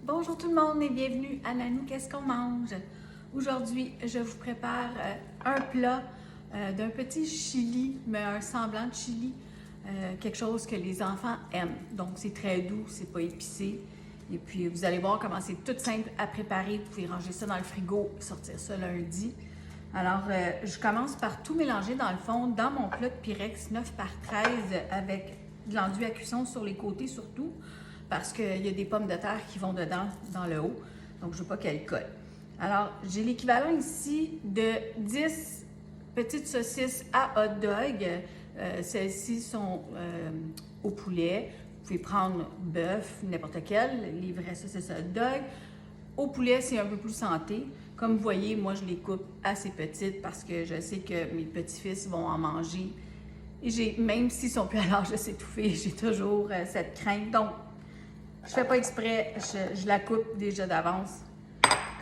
Bonjour tout le monde et bienvenue à Nanou Qu'est-ce qu'on mange? Aujourd'hui, je vous prépare un plat d'un petit chili, mais un semblant de chili, quelque chose que les enfants aiment. Donc c'est très doux, c'est pas épicé. Et puis vous allez voir comment c'est tout simple à préparer. Vous pouvez ranger ça dans le frigo et sortir ça lundi. Alors, je commence par tout mélanger dans le fond, dans mon plat de Pyrex 9 par 13 avec de l'enduit à cuisson sur les côtés surtout, parce qu'il y a des pommes de terre qui vont dedans, dans le haut, donc je ne veux pas qu'elles collent. Alors, j'ai l'équivalent ici de 10 petites saucisses à hot dog. Celles-ci sont au poulet. Vous pouvez prendre bœuf, n'importe quel, les vraies saucisses hot dog. Au poulet, c'est un peu plus santé. Comme vous voyez, moi, je les coupe assez petites parce que je sais que mes petits-fils vont en manger. Et même s'ils sont plus à l'âge de s'étouffer, j'ai toujours cette crainte. Donc, je fais pas exprès, je la coupe déjà d'avance.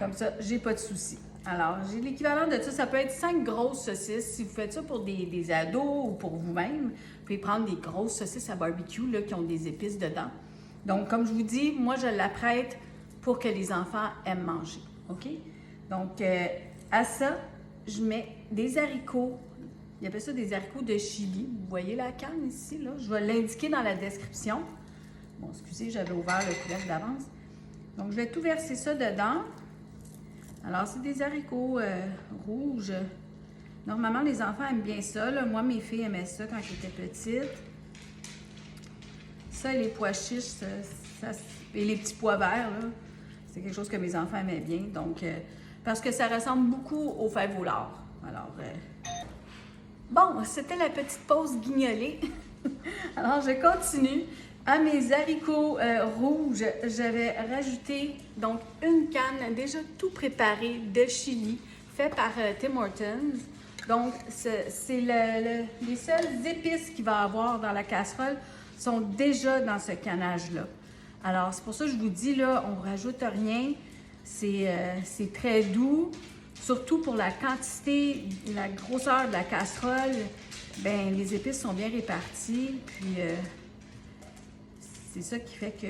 Comme ça, j'ai pas de souci. Alors, j'ai l'équivalent de ça. Ça peut être 5 grosses saucisses. Si vous faites ça pour des ados ou pour vous-même, vous pouvez prendre des grosses saucisses à barbecue là, qui ont des épices dedans. Donc, comme je vous dis, moi, je la prête pour que les enfants aiment manger. OK? Donc, à ça, je mets des haricots. Ils appellent ça des haricots de Chili. Vous voyez la canne ici, là? Je vais l'indiquer dans la description. Bon, excusez, j'avais ouvert le couvercle d'avance. Donc, je vais tout verser ça dedans. Alors, c'est des haricots rouges. Normalement, les enfants aiment bien ça, là. Moi, mes filles aimaient ça quand elles étaient petites. Ça, les pois chiches, et les petits pois verts, là, c'est quelque chose que mes enfants aimaient bien. Donc, parce que ça ressemble beaucoup au fèves au lard. Alors, bon, c'était la petite pause guignolée. Alors, je continue. À mes haricots rouges, je vais rajouter donc une canne déjà tout préparée de chili, fait par Tim Hortons. Donc, c'est les seules épices qu'il va y avoir dans la casserole sont déjà dans ce canage-là. Alors, c'est pour ça que je vous dis, là, on ne rajoute rien. C'est très doux, surtout pour la quantité, la grosseur de la casserole. Bien, les épices sont bien réparties, puis c'est ça qui fait que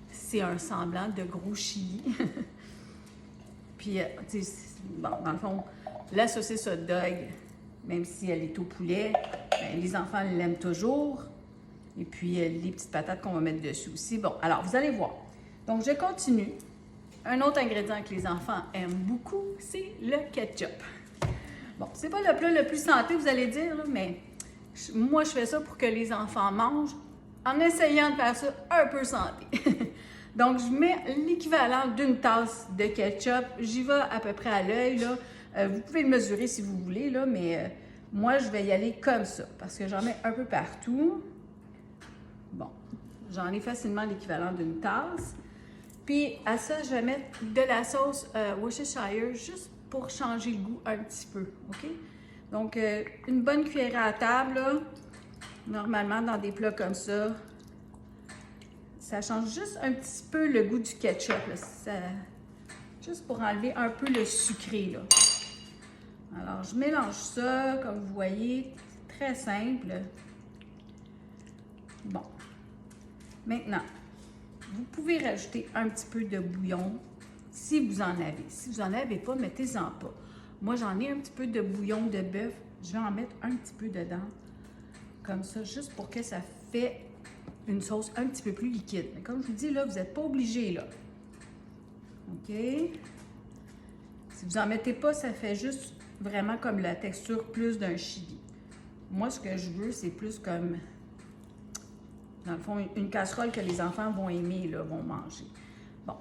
c'est un semblant de gros chili. Puis, bon, dans le fond, la saucisse hot dog, même si elle est au poulet, bien, les enfants l'aiment toujours. Et puis, les petites patates qu'on va mettre dessus aussi. Bon, alors, vous allez voir. Donc, je continue. Un autre ingrédient que les enfants aiment beaucoup, c'est le ketchup. Bon, c'est pas le plat le plus santé, vous allez dire, là, mais moi, je fais ça pour que les enfants mangent en essayant de faire ça un peu santé. Donc, je mets l'équivalent d'une tasse de ketchup. J'y vais à peu près à l'œil, là. Vous pouvez le mesurer si vous voulez, là, mais moi, je vais y aller comme ça parce que j'en mets un peu partout. Bon, j'en ai facilement l'équivalent d'une tasse. Puis, à ça, je vais mettre de la sauce Worcestershire juste pour changer le goût un petit peu, OK? Donc, une bonne cuillère à table, là. Normalement, dans des plats comme ça, ça change juste un petit peu le goût du ketchup, là. Juste pour enlever un peu le sucré, là. Alors, je mélange ça, comme vous voyez, très simple. Bon. Maintenant, vous pouvez rajouter un petit peu de bouillon si vous en avez. Si vous n'en avez pas, mettez-en pas. Moi, j'en ai un petit peu de bouillon de bœuf. Je vais en mettre un petit peu dedans. Comme ça, juste pour que ça fait une sauce un petit peu plus liquide. Mais comme je vous dis, là, vous n'êtes pas obligé, là. OK? Si vous n'en mettez pas, ça fait juste vraiment comme la texture plus d'un chili. Moi, ce que je veux, c'est plus comme, dans le fond, une casserole que les enfants vont aimer, là, vont manger. Bon.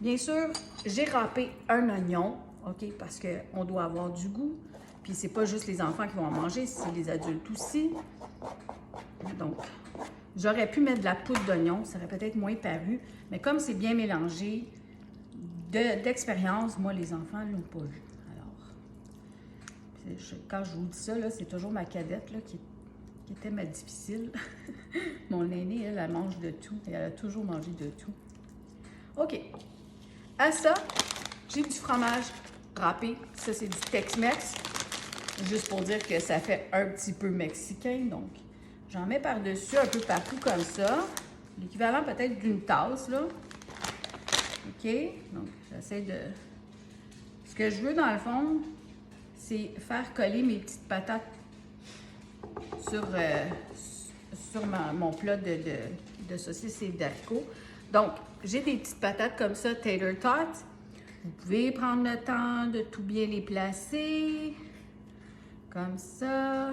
Bien sûr, j'ai râpé un oignon, OK? Parce qu'on doit avoir du goût. Puis, c'est pas juste les enfants qui vont en manger, c'est les adultes aussi. Donc, j'aurais pu mettre de la poudre d'oignon, ça aurait peut-être moins paru. Mais comme c'est bien mélangé, d'expérience, moi, les enfants ne l'ont pas vu. Alors, quand je vous dis ça, c'est toujours ma cadette là, qui était ma difficile. Mon aînée, elle mange de tout. Et elle a toujours mangé de tout. OK. À ça, j'ai du fromage râpé. Ça, c'est du Tex-Mex. Juste pour dire que ça fait un petit peu mexicain. Donc, j'en mets par-dessus un peu partout comme ça. L'équivalent peut-être d'une tasse, là. OK? Donc, j'essaie de... Ce que je veux, dans le fond, c'est faire coller mes petites patates sur mon plat de saucisses et d'haricots. Donc, j'ai des petites patates comme ça, tater tots. Vous pouvez prendre le temps de tout bien les placer. Comme ça.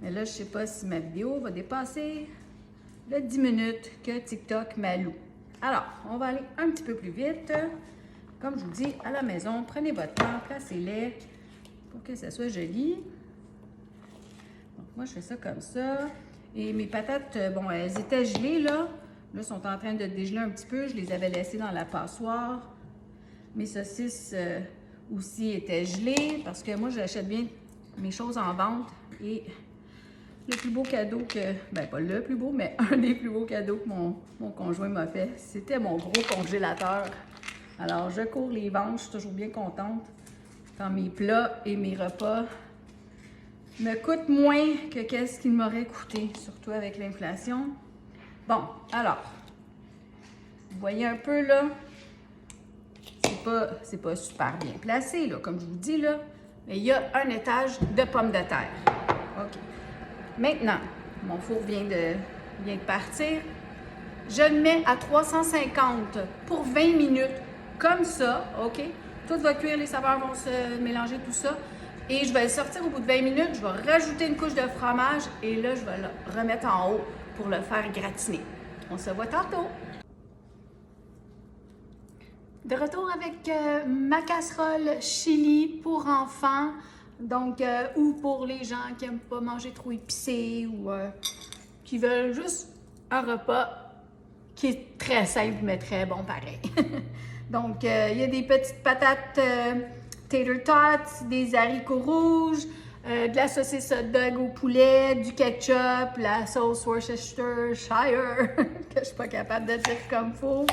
Mais là, je ne sais pas si ma vidéo va dépasser les 10 minutes que TikTok m'alloue. Alors, on va aller un petit peu plus vite. Comme je vous dis, à la maison, prenez votre temps, placez-les pour que ça soit joli. Donc, moi, je fais ça comme ça. Et mes patates, bon, elles étaient gelées, là. Là, sont en train de dégeler un petit peu. Je les avais laissées dans la passoire. Mes saucisses aussi étaient gelées parce que moi, j'achète bien mes choses en vente. Et le plus beau cadeau que... Ben, pas le plus beau, mais un des plus beaux cadeaux que mon conjoint m'a fait, c'était mon gros congélateur. Alors, je cours les ventes. Je suis toujours bien contente quand mes plats et mes repas me coûtent moins que qu'est-ce qu'ils m'auraient coûté, surtout avec l'inflation. Bon, alors, vous voyez un peu, là, c'est pas super bien placé, là, comme je vous dis, là, mais il y a un étage de pommes de terre. OK. Maintenant, mon four vient de partir. Je le mets à 350 pour 20 minutes, comme ça, OK? Tout va cuire, les saveurs vont se mélanger, tout ça. Et je vais le sortir au bout de 20 minutes, je vais rajouter une couche de fromage et là, je vais le remettre en haut pour le faire gratiner. On se voit tantôt! De retour avec ma casserole chili pour enfants, donc ou pour les gens qui n'aiment pas manger trop épicé ou qui veulent juste un repas qui est très simple mais très bon pareil. Donc il y a des petites patates tater tots, des haricots rouges, de la saucisse hot dog au poulet, du ketchup, la sauce Worcestershire que je suis pas capable de dire comme faut.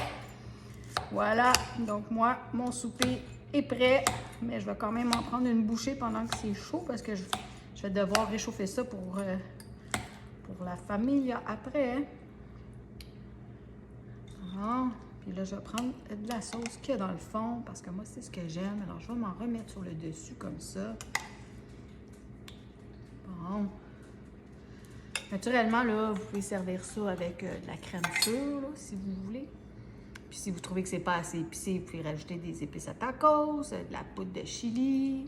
Voilà, donc moi, mon souper est prêt, mais je vais quand même en prendre une bouchée pendant que c'est chaud parce que je vais devoir réchauffer ça pour la famille après. Alors, puis là, je vais prendre de la sauce qu'il y a dans le fond parce que moi, c'est ce que j'aime. Alors, je vais m'en remettre sur le dessus comme ça. Bon. Naturellement, là, vous pouvez servir ça avec de la crème sûre, là, si vous voulez. Puis si vous trouvez que c'est pas assez épicé, vous pouvez rajouter des épices à tacos, de la poudre de chili.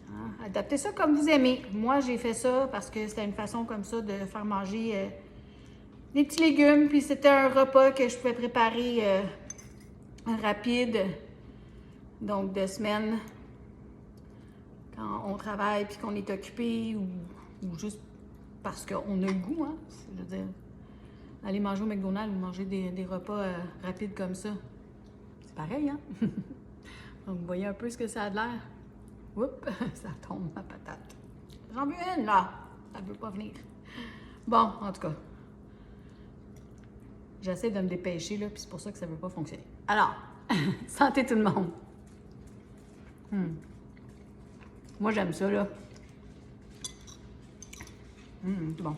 Hein? Adaptez ça comme vous aimez. Moi, j'ai fait ça parce que c'était une façon comme ça de faire manger des petits légumes. Puis c'était un repas que je pouvais préparer rapide. Donc, de semaine, quand on travaille puis qu'on est occupé ou juste parce qu'on a le goût, hein? Je veux dire... Aller manger au McDonald's ou manger des repas rapides comme ça. C'est pareil, hein? Donc, vous voyez un peu ce que ça a de l'air. Oups, ça tombe, ma patate. J'en veux une, là. Ça ne veut pas venir. Bon, en tout cas. J'essaie de me dépêcher, là, puis c'est pour ça que ça ne veut pas fonctionner. Alors, santé tout le monde. Moi, j'aime ça, là. Bon.